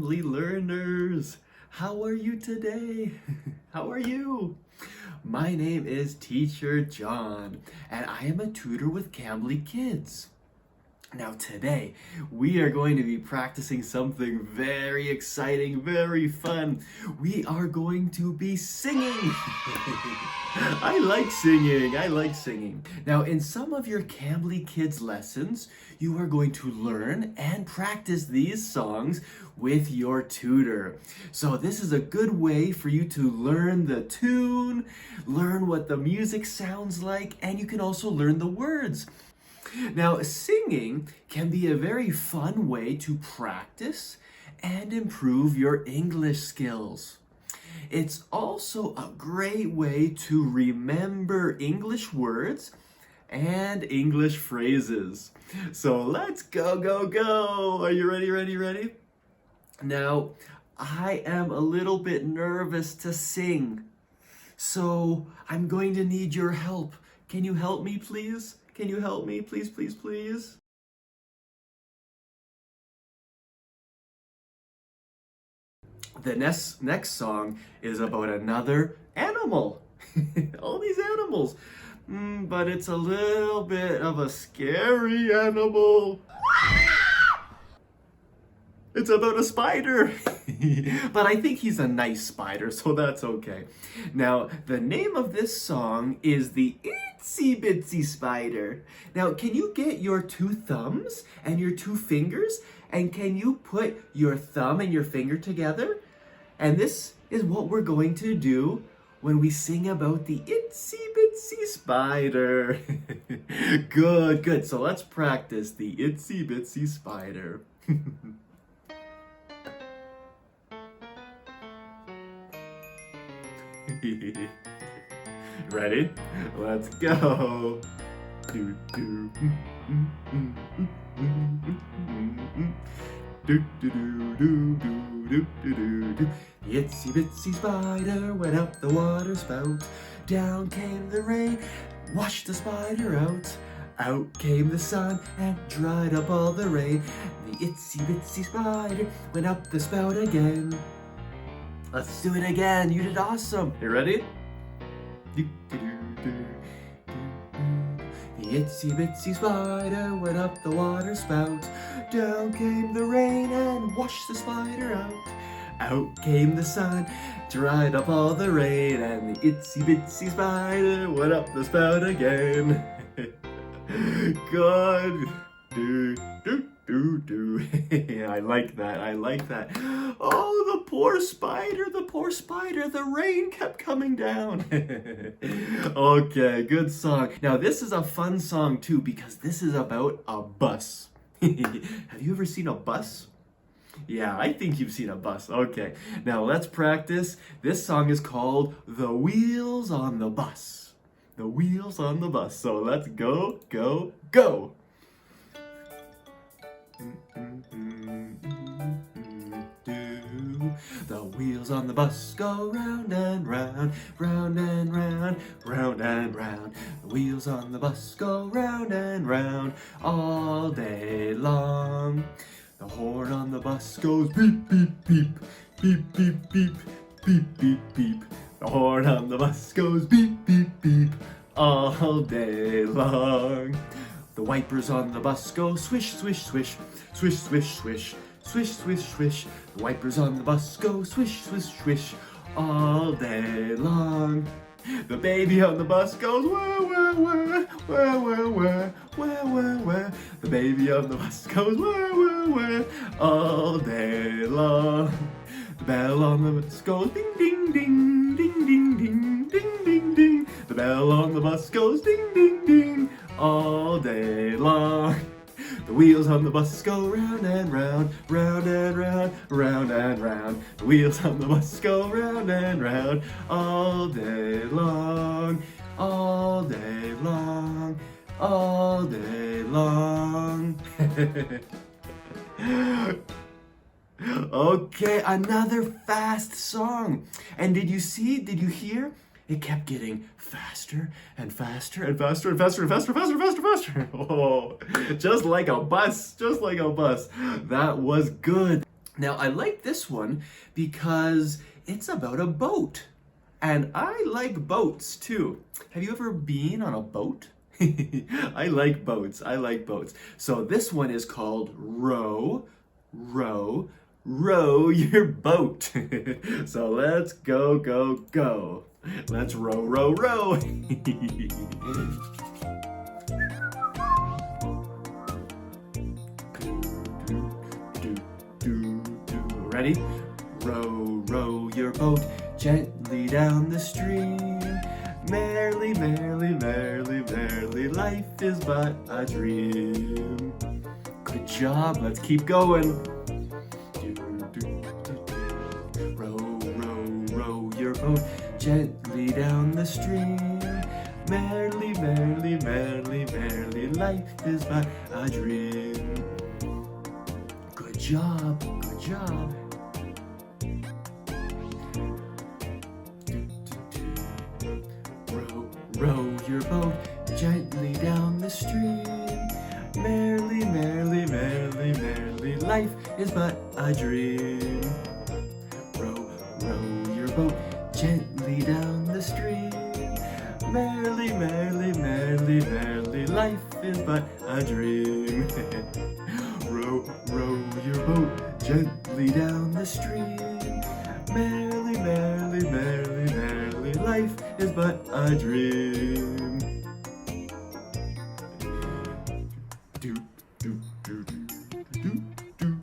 Cambly learners! How are you today? How are you? My name is Teacher John, and I am a tutor with Cambly Kids. Now today, we are going to be practicing something very exciting, very fun. We are going to be singing. I like singing. Now in some of your Cambly Kids lessons, you are going to learn and practice these songs with your tutor. So this is a good way for you to learn the tune, learn what the music sounds like, and you can also learn the words. Now, singing can be a very fun way to practice and improve your English skills. It's also a great way to remember English words and English phrases. So let's go. Are you ready? Now, I am a little bit nervous to sing, so I'm going to need your help. Can you help me, please? Can you help me, please? The next song is about another animal. All these animals. But it's a little bit of a scary animal. It's about a spider. But I think he's a nice spider, so that's okay. Now, the name of this song is the Itsy Bitsy Spider. Now, can you get your two thumbs and your two fingers? And can you put your thumb and your finger together? And this is what we're going to do when we sing about the Itsy Bitsy Spider. Good. So let's practice the Itsy Bitsy Spider. Ready? Let's go. Do do. Do do do do do do do do. The itsy bitsy spider went up the water spout. Down came the rain, washed the spider out. Out came the sun and dried up all the rain. The itsy bitsy spider went up the spout again. Let's do it again. You did awesome. You ready? The itsy bitsy spider went up the water spout. Down came the rain and washed the spider out. Out came the sun, dried up all the rain, and the itsy bitsy spider went up the spout again. Good. Do. I like that. Oh, the poor spider, the rain kept coming down. Okay, good song. Now, this is a fun song too because this is about a bus. Have you ever seen a bus? Yeah, I think you've seen a bus. Okay, now let's practice. This song is called The Wheels on the Bus. The Wheels on the Bus. So let's go. The wheels on the bus go round and round, round and round, round and round. The wheels on the bus go round and round all day long. The horn on the bus goes beep, beep, beep, beep, beep, beep, beep, beep, beep. The horn on the bus goes beep, beep, beep all day long. The wipers on the bus go swish, swish, swish, swish, swish, swish, swish, swish, swish. The wipers on the bus go swish, swish, swish all day long. The baby on the bus goes wah, wah, wah, wah, wah, wah, wah, wah, wah. The baby on the bus goes wah, wah, wah all day long. The bell on the bus goes ding, ding, ding, ding, ding, ding, ding, ding, ding. The bell on the bus goes ding, ding, ding all day long. The wheels on the bus go round and round, round and round, round and round. The wheels on the bus go round and round all day long, all day long, all day long. Okay, another fast song. And did you hear? It kept getting faster and faster and faster and faster and faster and faster. Oh, just like a bus. That was good. Now, I like this one because it's about a boat. And I like boats too. Have you ever been on a boat? I like boats. I like boats. So this one is called Row, Row, Row Your Boat. So let's go, go, go. Let's row, row, row. Ready? Row, row your boat gently down the stream. Merrily, merrily, merrily, merrily, life is but a dream. Good job, let's keep going. Row, row, row your boat gently down the stream. Merrily, merrily, merrily, merrily, life is but a dream. Good job, good job. Row, row your boat gently down the stream. Merrily, merrily, merrily, merrily, life is but a dream. Row, row your boat gently down the stream. Merrily, merrily, merrily, merrily, life is but a dream. Row, row your boat gently down the stream. Merrily, merrily, merrily, merrily, life is but a dream. Do, do, do, do, do, do, do.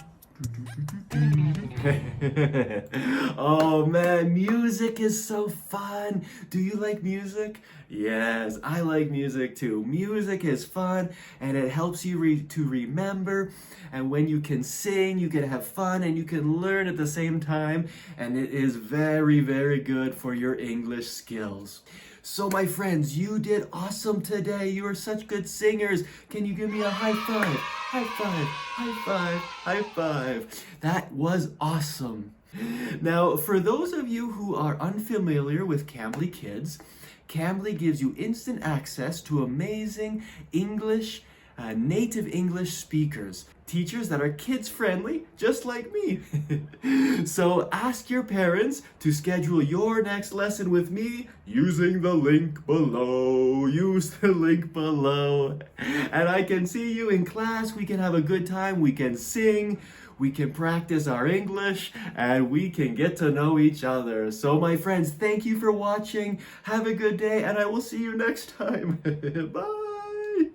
Oh man, music is so fun. Do you like music? Yes, I like music too. Music is fun and it helps you to remember. And when you can sing, you can have fun and you can learn at the same time. And it is very, very good for your English skills. So my friends, you did awesome today. You are such good singers. Can you give me a high five? High five, high five, high five. That was awesome. Now, for those of you who are unfamiliar with Cambly Kids, Cambly gives you instant access to amazing English, native English speakers. Teachers that are kids friendly, just like me. So ask your parents to schedule your next lesson with me using the link below. Use the link below. And I can see you in class. We can have a good time. We can sing. We can practice our English. And we can get to know each other. So my friends, thank you for watching. Have a good day. And I will see you next time. Bye.